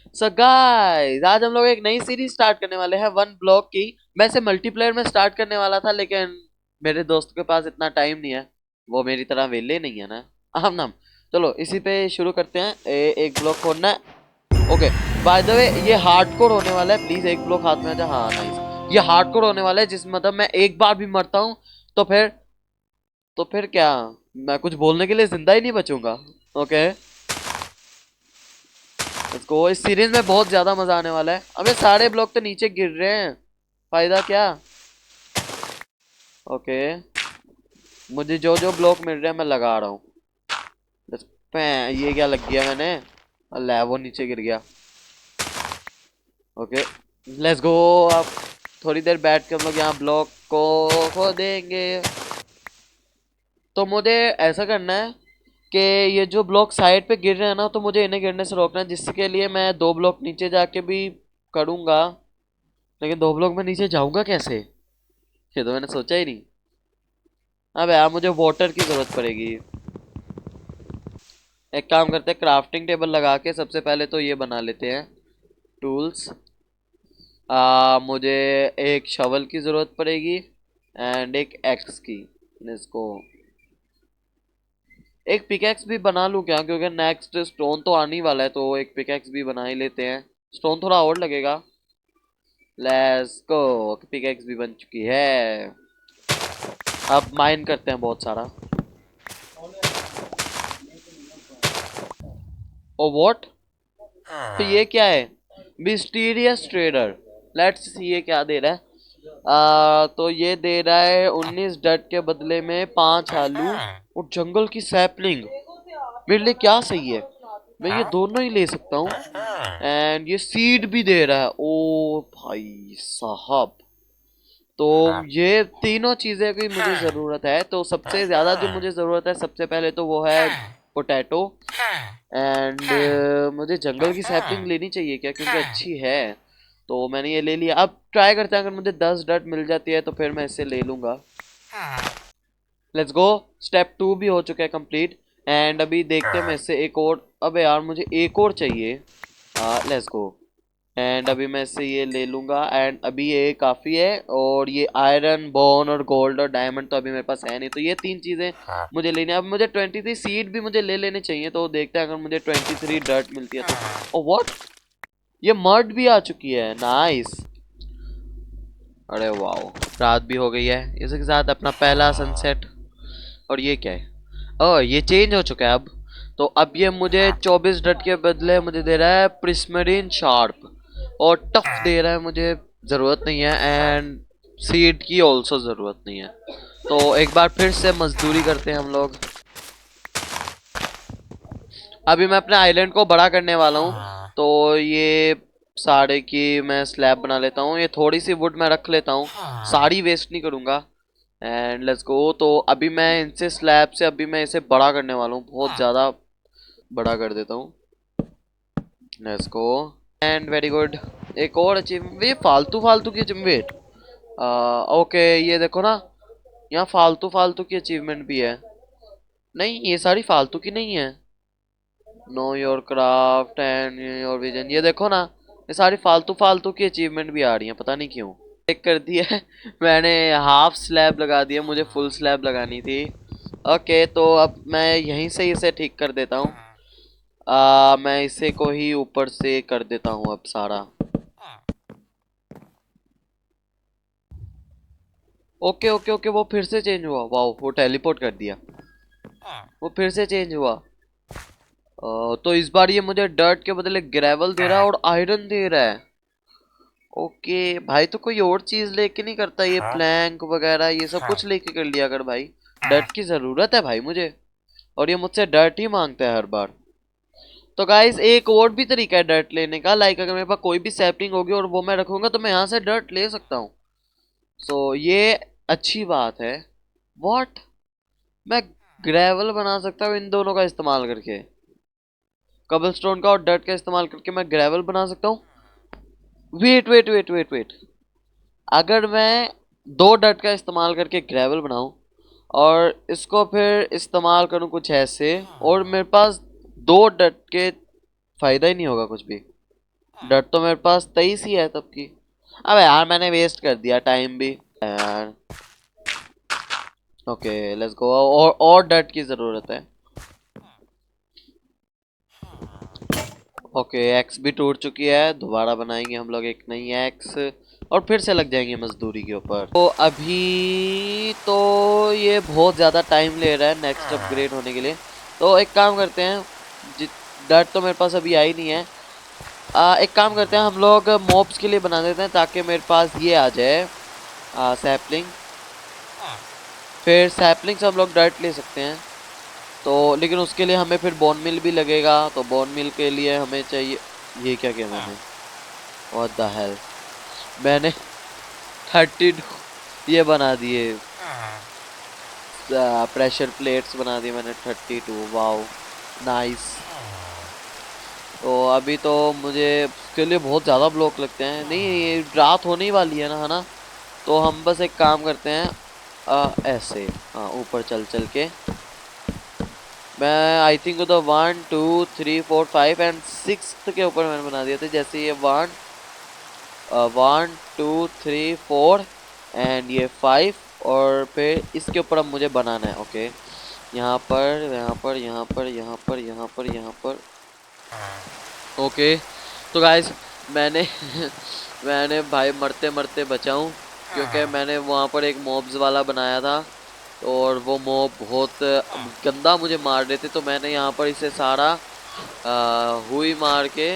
So guys आज हम लोग एक नई सीरीज स्टार्ट करने वाले हैं वन ब्लॉक की। मैं इसे मल्टीप्लेयर में स्टार्ट करने वाला था, लेकिन मेरे दोस्त के पास इतना टाइम नहीं है। वो मेरी तरह वेले नहीं है ना। हम नाम चलो इसी पे शुरू करते हैं। एक ब्लॉक खोलना है। ओके, बाय द वे ये हार्डकोर होने वाला है। प्लीज एक ब्लॉक हाथ में आ जा। हाँ नाइस, ये हार्डकोर होने वाला है, जिस मतलब मैं एक बार भी मरता हूँ तो फिर क्या, मैं कुछ बोलने के लिए जिंदा ही नहीं बचूंगा। ओके, इसको इस सीरीज में बहुत ज्यादा मजा आने वाला है। अबे सारे ब्लॉक तो नीचे गिर रहे हैं, फायदा क्या। ओके, मुझे जो जो ब्लॉक मिल रहे हैं मैं लगा रहा हूँ। ये क्या लग गया मैंने, अल्लाह वो नीचे गिर गया। Okay let's go. अब थोड़ी देर बैठ के हम लोग यहाँ ब्लॉक को खोदेंगे। तो मुझे ऐसा करना है कि ये जो ब्लॉक साइड पे गिर रहे हैं ना, तो मुझे इन्हें गिरने से रोकना है, जिसके लिए मैं दो ब्लॉक नीचे जाके भी करूंगा। लेकिन दो ब्लॉक में नीचे जाऊंगा कैसे, ये तो मैंने सोचा ही नहीं। अब यार मुझे वाटर की जरूरत पड़ेगी। एक काम करते हैं, क्राफ्टिंग टेबल लगा के सबसे पहले तो ये बना लेते हैं टूल्स। मुझे एक शवल की जरूरत पड़ेगी एंड एक एक्स की। इसको एक पिकैक्स भी बना लूं क्या, क्योंकि नेक्स्ट स्टोन तो आने ही वाला है, तो एक पिकैक्स भी बना ही लेते हैं। स्टोन थोड़ा और लगेगा। लेट्स गो, पिकैक्स भी बन चुकी है। अब माइन करते हैं बहुत सारा। ओ व्हाट, तो ये क्या है, मिस्टीरियस ट्रेडर। लेट्स सी ये क्या दे रहा है। तो ये दे रहा है 19 डट के बदले में 5 आलू और जंगल की सैपलिंग। मेरे लिए क्या सही है, मैं ये दोनों ही ले सकता हूँ। एंड ये सीड भी दे रहा है। ओ भाई साहब, तो ये तीनों चीजें की मुझे जरूरत है। तो सबसे ज्यादा जो मुझे जरूरत है सबसे पहले तो वो है पोटैटो। एंड मुझे जंगल की सैपलिंग लेनी चाहिए क्या, क्योंकि अच्छी है। तो मैंने ये ले लिया। अब ट्राई करते हैं, अगर मुझे 10 डट मिल जाती है तो फिर मैं इसे ले लूंगा। लेट्स गो, स्टेप 2 भी हो चुका है कंप्लीट। एंड अभी देखते हैं मैं इससे एक और, अबे यार मुझे एक और चाहिए। Let's go. एंड अभी मैं इससे ये ले लूंगा। एंड अभी ये काफी है। और ये आयरन बोन और गोल्ड और डायमंड तो अभी मेरे पास है नहीं, तो ये तीन चीजें मुझे लेनी है। अब मुझे 23 सीड भी मुझे ले लेने चाहिए। तो देखते हैं अगर मुझे 23 डर्ट मिलती है तो। ओ व्हाट, ये मर्ड भी आ चुकी है, नाइस। अरे वाह, रात भी हो गई है, इसी के साथ अपना पहला सनसेट। और ये क्या है, ओह ये चेंज हो चुका है अब। तो अब ये मुझे 24 डट के बदले मुझे दे रहा है प्रिस्मरीन शार्प और टफ दे रहा है। मुझे जरूरत नहीं है। एंड सीड की ऑल्सो जरूरत नहीं है। तो एक बार फिर से मजदूरी करते हैं हम लोग। अभी मैं अपने आइलैंड को बड़ा करने वाला हूँ। तो ये साड़े की मैं स्लैब बना लेता हूँ। ये थोड़ी सी वुड मैं रख लेता हूँ, साड़ी वेस्ट नहीं करूंगा। एंड लेट्स गो। तो अभी मैं इनसे स्लैब से अभी मैं इसे बड़ा करने वाला हूँ, बहुत ज्यादा बड़ा कर देता हूँ। Let's go. And very good. एक और अचीवमेंट, ये फालतू फालतू की अचीवमेंट। ओके ये देखो ना, यहाँ फालतू फालतू की अचीवमेंट भी है। नहीं ये सारी फालतू की नहीं है। Know your craft and your vision, ये देखो ना, ये सारी फालतू फालतू की अचीवमेंट भी आ रही हैं, पता नहीं क्यों। चेक कर दिया है मैंने, हाफ स्लैब लगा दिया, मुझे फुल स्लैब लगानी थी। ओके, तो अब मैं यहीं से इसे ठीक कर देता हूँ। मैं इसे को ही ऊपर से कर देता हूँ अब सारा। ओके ओके ओके, वो फिर से चेंज हुआ। वाह, वो टेलीपोर्ट कर दिया, वो फिर से चेंज हुआ। तो इस बार ये मुझे डर्ट के बदले ग्रेवल दे रहा है और आयरन दे रहा है। ओके भाई, तो कोई और चीज लेके नहीं करता, ये प्लैंक वगैरह ये सब कुछ लेके कर लिया कर भाई। डर्ट की जरूरत है भाई मुझे, और ये मुझसे डर्ट ही मांगता है हर बार। तो गाइस एक और भी तरीका है डर्ट लेने का। लाइक अगर मेरे पास कोई भी सैपलिंग होगी और वो मैं रखूंगा तो मैं यहाँ से डर्ट ले सकता हूँ। सो ये अच्छी बात है। व्हाट, मैं ग्रेवल बना सकता हूँ इन दोनों का इस्तेमाल करके। कबलस्टोन का और डर्ट का इस्तेमाल करके मैं ग्रेवल बना सकता हूँ। Wait wait wait wait wait, अगर मैं दो डट का इस्तेमाल करके ग्रेवल बनाऊं और इसको फिर इस्तेमाल करूं कुछ ऐसे, और मेरे पास दो डट के, फायदा ही नहीं होगा कुछ भी। डर तो मेरे पास 23 ही है तब की। अबे यार मैंने वेस्ट कर दिया टाइम भी यार। ओके लेट्स गो, और डट की जरूरत है। ओके एक्स भी टूट चुकी है, दोबारा बनाएंगे हम लोग एक नई एक्स और फिर से लग जाएंगे मजदूरी के ऊपर। तो अभी तो ये बहुत ज़्यादा टाइम ले रहा है नेक्स्ट अपग्रेड होने के लिए। तो एक काम करते हैं, डट तो मेरे पास अभी आई नहीं है। एक काम करते हैं हम लोग मॉब्स के लिए बना देते हैं ताकि मेरे पास ये आ जाए सैपलिंग। फिर सैपलिंग से हम लोग डर्ट ले सकते हैं। तो लेकिन उसके लिए हमें फिर बोन मिल भी लगेगा, तो बोन मिल के लिए हमें चाहिए। ये क्या किया मैंने, व्हाट द हेल। मैंने 32 ये बना दिए, प्रेशर प्लेट्स बना दिए मैंने 32। Wow nice. तो अभी तो मुझे उसके लिए बहुत ज़्यादा ब्लॉक लगते हैं। नहीं ये रात होने ही वाली है ना, है ना। तो हम बस एक काम करते हैं, ऐसे हाँ ऊपर चल चल के मैं आई थिंक तो 1 2 3 4 5 एंड 6 के ऊपर मैंने बना दिया था। जैसे ये 1 2 3 4 एंड ये 5 और फिर इसके ऊपर अब मुझे बनाना है। ओके यहाँ पर यहाँ पर यहाँ पर यहाँ पर यहाँ पर यहाँ पर। ओके तो गाइस मैंने मैंने भाई मरते मरते बचाऊं, क्योंकि मैंने वहाँ पर एक मॉब्स वाला बनाया था और वो मॉब बहुत गंदा मुझे मार रहे थे। तो मैंने यहाँ पर इसे सारा हुई मार के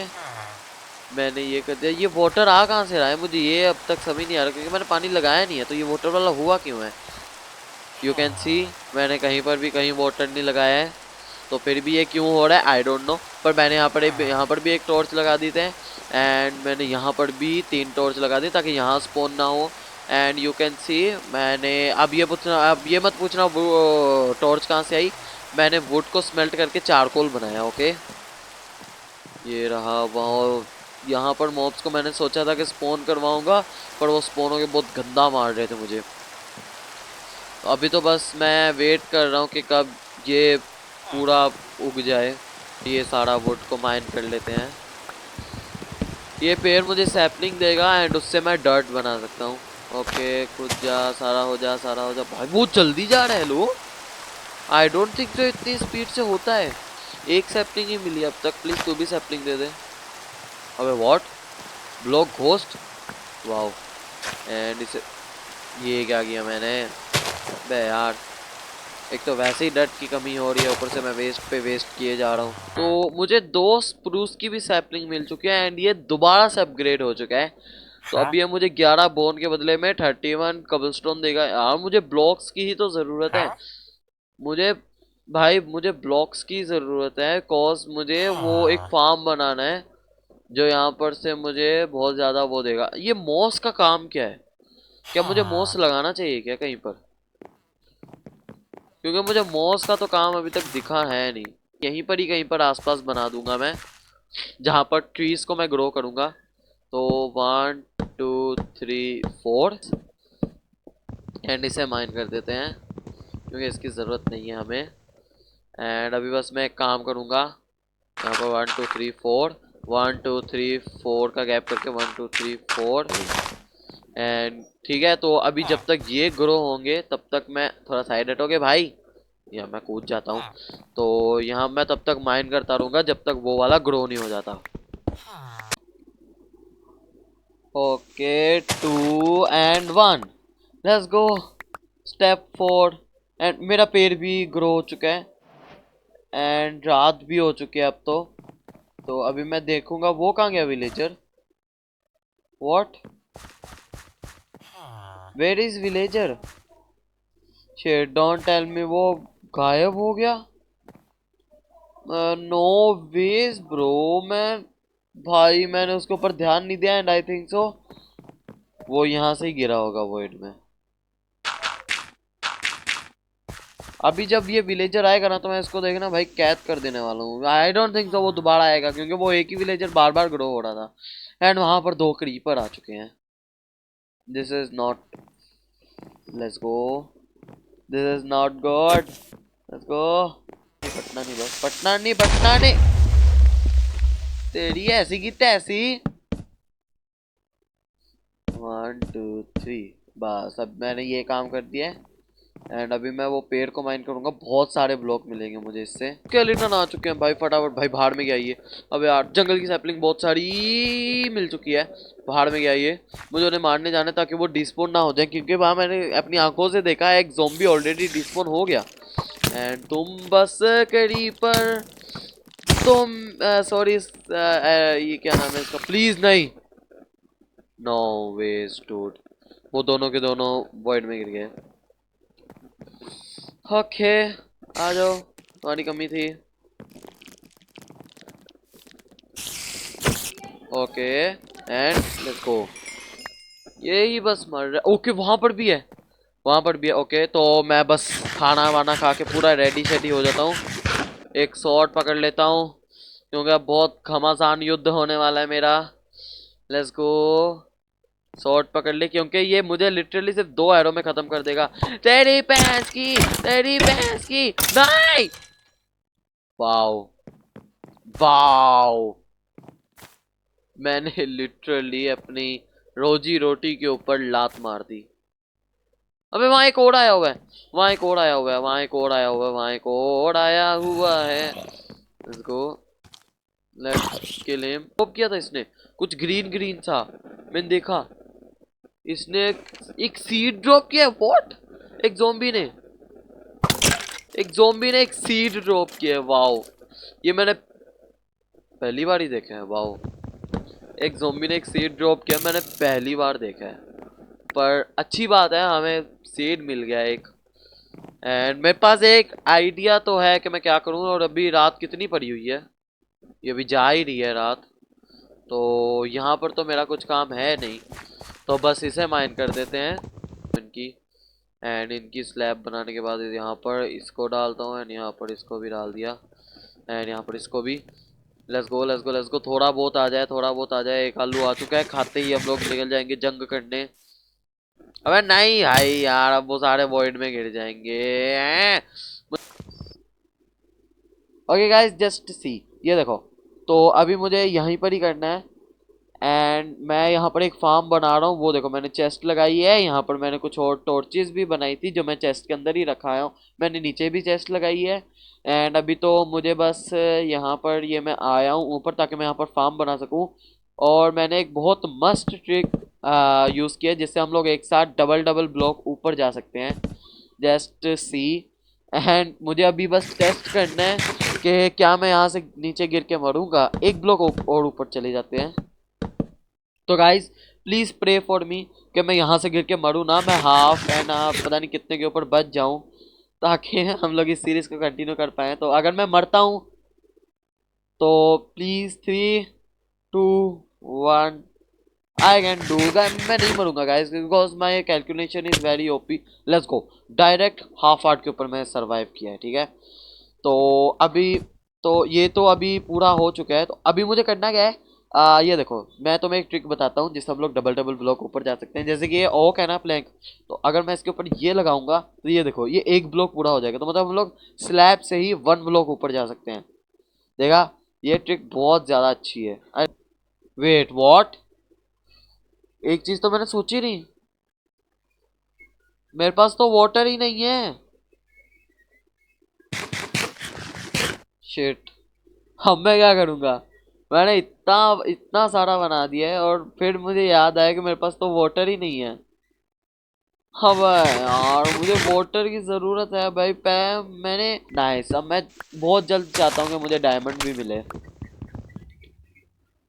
मैंने ये कर दिया। ये वाटर आ कहाँ से रहा है मुझे ये अब तक समझ नहीं आ रहा, क्योंकि मैंने पानी लगाया नहीं है। तो ये वाटर वाला हुआ क्यों है। यू कैन सी मैंने कहीं पर भी कहीं वाटर नहीं लगाया है, तो फिर भी ये क्यों हो रहा है आई डोंट नो। पर मैंने यहाँ पर भी एक टॉर्च लगा दी थे एंड मैंने यहाँ पर भी 3 टॉर्च लगा दी ताकि यहाँ स्पॉन ना हो। एंड यू कैन सी मैंने अब ये मत पूछना वो टॉर्च कहाँ से आई। मैंने वुड को स्मेल्ट करके चारकोल बनाया। ओके ये रहा वहाँ। यहाँ पर मॉब्स को मैंने सोचा था कि स्पॉन करवाऊंगा, पर वो स्पॉन होके बहुत गंदा मार रहे थे मुझे। तो अभी तो बस मैं वेट कर रहा हूँ कि कब ये पूरा उग जाए। ये सारा वुड को माइन कर लेते हैं। ये पेड़ मुझे सैपलिंग देगा एंड उससे मैं डर्ट बना सकता हूँ। ओके खुद जा, सारा हो जा, सारा हो जा। भाई बहुत जल्दी जा रहा है लो। आई डोंट थिंक तो इतनी स्पीड से होता है। एक सैपलिंग ही मिली अब तक, प्लीज तू भी सैपलिंग दे दे। अबे what, block ghost, wow. And इसे ये क्या किया मैंने बे यार। एक तो वैसे ही डट की कमी हो रही है, ऊपर से मैं वेस्ट पे वेस्ट किए जा रहा हूँ। तो मुझे 2 स्प्रूस की भी सैपलिंग मिल चुकी है एंड ये दोबारा से अपग्रेड हो चुका है। तो अब ये मुझे 11 बोन के बदले में 31 कबलस्टोन देगा। यार मुझे ब्लॉक्स की ही तो ज़रूरत है। मुझे भाई मुझे ब्लॉक्स की ज़रूरत है, कॉज मुझे वो एक फार्म बनाना है जो यहाँ पर से मुझे बहुत ज़्यादा वो देगा। ये मॉस का काम क्या है, क्या मुझे मॉस लगाना चाहिए क्या कहीं पर, क्योंकि मुझे मॉस का तो काम अभी तक दिखा है नहीं। यहीं पर ही कहीं पर आसपास बना दूंगा मैं, जहाँ पर ट्रीज को मैं ग्रो करूंगा। तो 1 2 3 4 एंड इसे माइन कर देते हैं क्योंकि इसकी ज़रूरत नहीं है हमें। एंड अभी बस मैं एक काम करूंगा, यहाँ पर 1 2 3 4 1 2 3 4 का गैप करके 1 2 3 4 एंड ठीक है। तो अभी जब तक ये ग्रो होंगे तब तक मैं थोड़ा साइड हटोगे भाई, या मैं कूद जाता हूँ। तो यहाँ मैं तब तक माइन करता रहूंगा जब तक वो वाला ग्रो नहीं हो जाता। Okay 2 and 1 let's go. Step 4 and मेरा पेड़ भी ग्रो हो चुका है एंड रात भी हो चुकी है अब तो अभी मैं देखूंगा वो कहाँ गया villager. What, where is villager, shit don't tell me वो गायब हो गया। नो वेज ब्रो, मैं भाई मैंने उसके ऊपर ध्यान नहीं दिया एंड आई थिंक सो वो यहाँ से ही गिरा होगा वॉइड में। अभी जब ये विलेजर आएगा ना तो मैं इसको देखना भाई कैद कर देने वाला हूँ। आई डोंट थिंक सो वो दोबारा आएगा, क्योंकि वो एक ही विलेजर बार बार ग्रो हो रहा था एंड वहां पर 2 क्रीपर आ चुके हैं। This is not, let's go, this is not good, let's go. Patna नहीं, बस पटना नहीं, पटना नहीं, तेरी ऐसी की तैसी। 1 2 3 बस अब मैंने ये काम कर दिया है। एंड अभी मैं वो पेड़ को माइन करूंगा, बहुत सारे ब्लॉक मिलेंगे मुझे इससे। स्केलेटन आ चुके हैं भाई, फटाफट भाई भाड़ में गया ये। अब यार जंगल की सैपलिंग बहुत सारी मिल चुकी है, भाड़ में गया ये। मुझे उन्हें मारने जाना ताकि वो डिस्पोन ना हो जाए, क्योंकि वहाँ मैंने अपनी आंखों से देखा है एक ज़ॉम्बी ऑलरेडी डिस्पोन हो गया। एंड तुम बस पर तुम सॉरी ये क्या नाम है इसका, प्लीज नहीं। नो वेज डूड, वो दोनों के दोनों वॉइड में गिर गए। ओके आ जाओ, तुम्हारी कमी थी। ओके एंड लेट्स गो। यही बस मर रहा। ओके वहां पर भी है, वहां पर भी है। ओके तो मैं बस खाना वाना खा के पूरा रेडी शेडी हो जाता हूँ। एक शॉट पकड़ लेता हूँ क्योंकि अब बहुत घमासान युद्ध होने वाला है मेरा। लेट्स गो, शॉट पकड़ ले क्योंकि ये मुझे लिटरली सिर्फ 2 एरो में खत्म कर देगा। तेरी भैंस की, तेरी भैंस की नहीं। वाओ वाओ, मैंने लिटरली अपनी रोजी रोटी के ऊपर लात मार दी। अबे वहां एक और आया हुआ है, वहां एक और आया हुआ है, वहां एक और आया हुआ है, वहां एक और आया हुआ है। Let's go, let's kill him. Pop किया था इसने कुछ ग्रीन ग्रीन सा, मैंने देखा। इसने एक सीड ड्रॉप किया। व्हाट, एक ज़ॉम्बी ने, एक ज़ॉम्बी ने एक सीड ड्रॉप किया। वाओ, ये मैंने पहली बार ही देखा है। वाओ, एक ज़ॉम्बी ने एक सीड ड्रॉप किया, मैंने पहली बार देखा है। पर अच्छी बात है, हमें सीड मिल गया एक। एंड मेरे पास एक आइडिया तो है कि मैं क्या करूँ। और अभी रात कितनी पड़ी हुई है, ये अभी जा ही रही है रात। तो यहाँ पर तो मेरा कुछ काम है नहीं, तो बस इसे माइन कर देते हैं इनकी। एंड इनकी स्लैब बनाने के बाद यहाँ पर इसको डालता हूँ, एंड यहाँ पर इसको भी डाल दिया, एंड यहाँ पर इसको भी। Let's go let's go let's go, थोड़ा बहुत आ जाए, थोड़ा बहुत आ जाए। एक आलू आ चुका है, खाते ही हम लोग निकल जाएंगे जंग करने। अबे नहीं भाई यार, अब वो सारे वॉइड में गिर जाएंगे। ओके गाइस जस्ट सी, ये देखो। तो अभी मुझे यहीं पर ही करना है। एंड मैं यहाँ पर एक फार्म बना रहा हूँ। वो देखो मैंने चेस्ट लगाई है, यहाँ पर मैंने कुछ और टॉर्चेस भी बनाई थी जो मैं चेस्ट के अंदर ही रखा हूँ। मैंने नीचे भी चेस्ट लगाई है। एंड अभी तो मुझे बस यहाँ पर ये मैं आया हूँ ऊपर ताकि मैं यहाँ पर फार्म बना सकूँ। और मैंने एक बहुत मस्त ट्रिक यूज़ किया जिससे हम लोग एक साथ डबल डबल ब्लॉक ऊपर जा सकते हैं। Just see. एंड मुझे अभी बस टेस्ट करना है कि क्या मैं यहाँ से नीचे गिर के मरूंगा। एक ब्लॉक और ऊपर चले जाते हैं। तो guys please pray for me कि मैं यहाँ से गिर के मरूँ ना, मैं हाफ एंड हाफ पता नहीं कितने के ऊपर बच जाऊँ, ताकि हम लोग इस सीरीज को कंटिन्यू कर पाए। तो अगर मैं मरता हूँ तो प्लीज 3 2 1 आई कैन डू। मैं नहीं मरूंगा guys because my calculation is very OP. Let's go, direct half heart के ऊपर मैंने सरवाइव किया है, ठीक है। तो अभी तो ये तो अभी पूरा हो चुका है। तो अभी मुझे करना क्या है, ये देखो मैं तुम्हें एक ट्रिक बताता हूँ जिससे हम लोग डबल डबल ब्लॉक ऊपर जा सकते हैं। जैसे कि ये ओक है ना, प्लैंक। तो अगर मैं इसके ऊपर ये लगाऊंगा तो ये देखो ये एक ब्लॉक पूरा हो जाएगा। तो मतलब हम लोग स्लैब से ही 1 ब्लॉक ऊपर जा सकते हैं। देखा, ये ट्रिक बहुत ज्यादा अच्छी है। वेट व्हाट, एक चीज तो मैंने सोची नहीं, मेरे पास तो वाटर ही नहीं है। शिट, अब मैं क्या करूंगा। मैंने इतना इतना सारा बना दिया है और फिर मुझे याद आया कि मेरे पास तो वाटर ही नहीं है। अब यार मुझे वाटर की जरूरत है भाई। मैंने नाइस, अब मैं बहुत जल्द चाहता हूँ कि मुझे डायमंड भी मिले।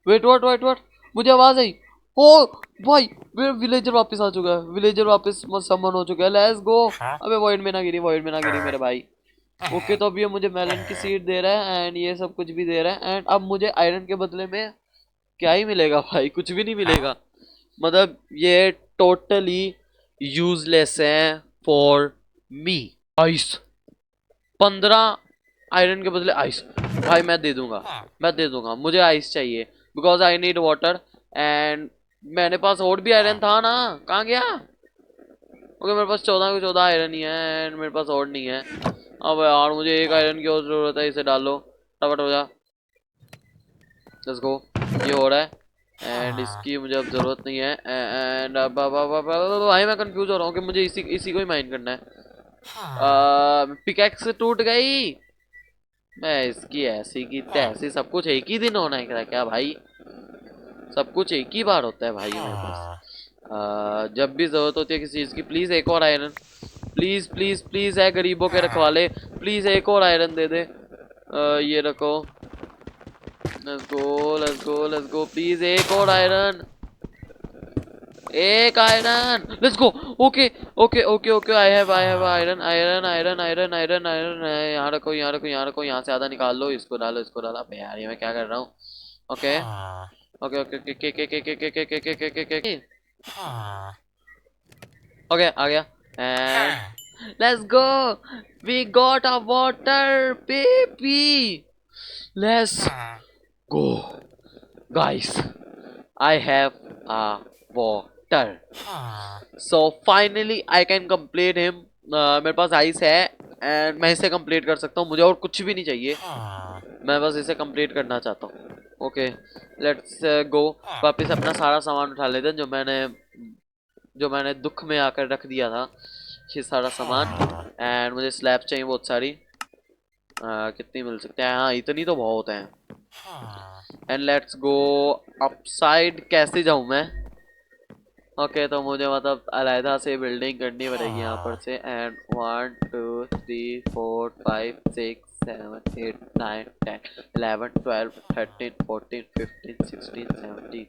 वेट व्हाट व्हाट व्हाट, मुझे आवाज आई। ओ भाई, मेरा विलेजर वापस आ चुका है, विलेजर वापस समन हो चुका है। Let's go. अबे वॉइड में ना गिरी, वॉइड में ना गिरी मेरे भाई। ओके तो अभी ये मुझे मेलन की सीड दे रहा है एंड ये सब कुछ भी दे रहा है। एंड अब मुझे आयरन के बदले में क्या ही मिलेगा भाई, कुछ भी नहीं मिलेगा। मतलब ये टोटली यूजलेस है फॉर मी। आइस, 15 आयरन के बदले आइस। भाई मैं दे दूंगा, मैं दे दूंगा, मुझे आइस चाहिए because I need water. And मेरे पास और भी आयरन था ना, कहाँ गया। ओके मेरे पास 14 के 14 आयरन ही है एंड मेरे पास और नहीं है। अब यार मुझे एक आयरन की और जरूरत है, इसे डालो, फटाफट हो जा। लेट्स गो, ये हो रहा है। एंड इसकी मुझे अब जरूरत नहीं है। एंड अब भाई मैं कंफ्यूज हो रहा हूँ कि मुझे इसी इसी को ही माइन करना है। पिकैक्स टूट गई। मैं इसकी ऐसी की तैसी, सब कुछ एक ही दिन होना है क्या भाई? सब कुछ एक ही बार होता है भाई मेरे पास। जब भी जरूरत होती है किसी चीज की, प्लीज एक और आयरन, प्लीज प्लीज प्लीज है गरीबों के रखवाले, प्लीज एक और आयरन दे दे। ये रखो, let's go let's go let's go, please एक और आयरन, एक iron, let's go. Okay okay okay okay, I have iron iron iron iron iron iron. यहाँ रखो यहाँ रखो यहाँ रखो, यहाँ से आधा निकाल लो, इसको डालो इसको डालो। अबे यार ये मैं क्या कर रहा हूँ? ओके ओके ओके ओके के ओके आ गया। And let's go, we got a water baby, let's go guys, I have a water. So finally I can complete him. मेरे पास आइस है एंड मैं इसे कंप्लीट कर सकता हूँ, मुझे और कुछ भी नहीं चाहिए, मैं बस इसे कंप्लीट करना चाहता हूँ। ओके लेट्स गो, वापस अपना सारा सामान उठा लेते हैं जो मैंने दुख में आकर रख दिया था, ये सारा सामान। एंड मुझे स्लैब चाहिए बहुत सारी। कितनी मिल सकते हैं? हाँ इतनी तो बहुत हैं। And let's go upside. कैसे जाऊँ मैं? ओके तो मुझे मतलब अलहदा से बिल्डिंग करनी पड़ेगी यहाँ पर से। And 1 2 3 4 5 6 7 8 9 10 11 12 13 14 15 16 17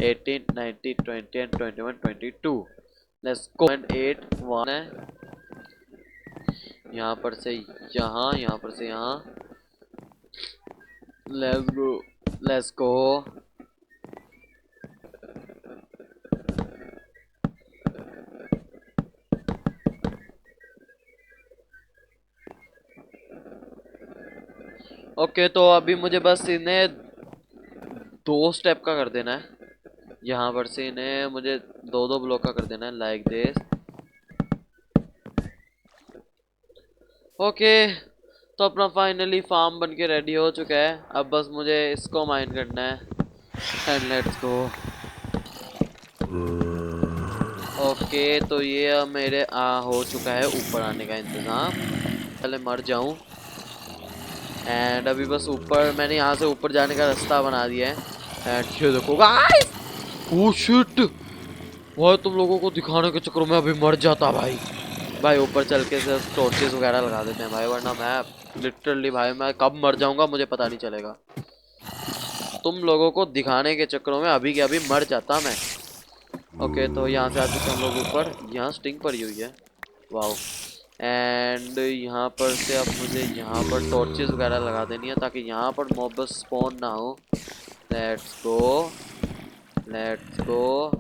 18 19 20 and 21 22। Let's go. And 8 1 है, यहाँ पर से यहाँ, यहाँ पर से यहाँ। Let's go let's go. Okay तो अभी मुझे बस इन्हें 2 स्टेप का कर देना है, यहाँ पर से इन्हें मुझे 2-2 ब्लॉक का कर देना है, लाइक दिस। ओके तो अपना फाइनली फार्म बन के रेडी हो चुका है, अब बस मुझे इसको माइन करना है। And let's go. ओके तो ये अब मेरे हो चुका है ऊपर आने का इंतज़ाम। पहले मर जाऊं। एंड अभी बस ऊपर मैंने यहाँ से ऊपर जाने का रास्ता बना दिया है। एंड ये देखो गाइस, ओह शिट भाई, तुम लोगों को दिखाने के चक्कर में अभी मर जाता भाई। भाई ऊपर चल के सिर्फ टॉर्चेस वगैरह लगा देते हैं भाई, वरना मैं लिटरली भाई मैं कब मर जाऊंगा मुझे पता नहीं चलेगा। तुम लोगों को दिखाने के चक्करों में अभी के अभी मर जाता मैं। ओके तो यहाँ से आ चुके हम लोग ऊपर, यहाँ स्टिंग पड़ी हुई है, वाओ। एंड यहाँ पर से अब मुझे यहाँ पर टॉर्चेस वगैरह लगा देनी है ताकि यहाँ पर मॉब स्पॉन ना हो। लेट्स गो लेट्स गो,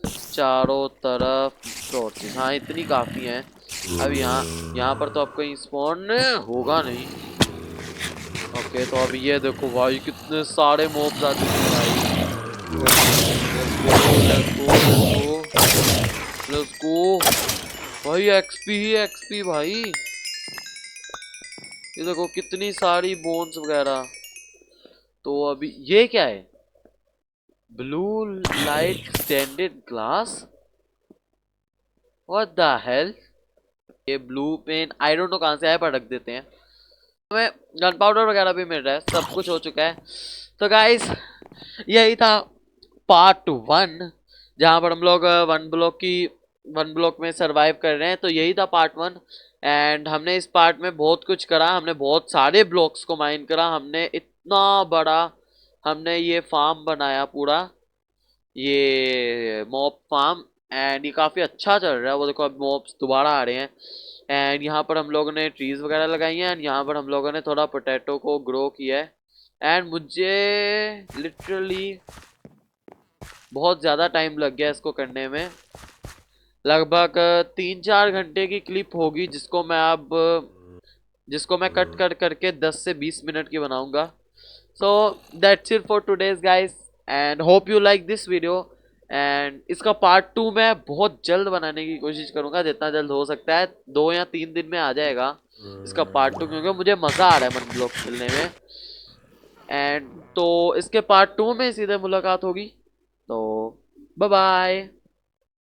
चारों तरफ टॉर्चेस, हाँ इतनी काफ़ी हैं। अब यहाँ पर तो अब कहीं स्पॉन होगा नहीं। ओके तो अब ये देखो भाई कितने सारे मॉब्स आ चुके हैं भाई। लेट्स गो लेट्स गो भाई, एक्सपी ही एक्सपी भाई। ये देखो कितनी सारी बोन्स वगैरह। तो अभी ये क्या है? Blue light standard glass, what the hell? ये blue pen I don't know कहाँ से आया, पर रख देते हैं। हमें गन पाउडर वगैरह भी मिल रहा है, सब कुछ हो चुका है। तो गाइस यही था पार्ट 1, जहाँ पर हम लोग वन ब्लॉक में सरवाइव कर रहे हैं। तो यही था पार्ट 1 एंड हमने इस पार्ट में बहुत कुछ करा, हमने बहुत सारे ब्लॉक्स को माइन करा, हमने इतना बड़ा हमने ये फार्म बनाया पूरा, ये मॉब फार्म। एंड ये काफ़ी अच्छा चल रहा है, वो देखो अब मॉब्स दोबारा आ रहे हैं। एंड यहाँ पर हम लोगों ने ट्रीज वगैरह लगाई हैं एंड यहाँ पर हम लोगों ने थोड़ा पोटैटो को ग्रो किया है। एंड मुझे लिटरली बहुत ज़्यादा टाइम लग गया इसको करने में, लगभग 3-4 घंटे की क्लिप होगी जिसको मैं कट कर करके 10 से 20 मिनट की बनाऊंगा। So that's it for today's guys and hope you like this video. And इसका पार्ट 2 मैं बहुत जल्द बनाने की कोशिश करूंगा, जितना जल्द हो सकता है, 2 या 3 दिन में आ जाएगा इसका पार्ट 2, क्योंकि मुझे मज़ा आ रहा है मन ब्लॉक खेलने में। एंड तो इसके पार्ट 2 में सीधे मुलाकात होगी। तो बाय बाय।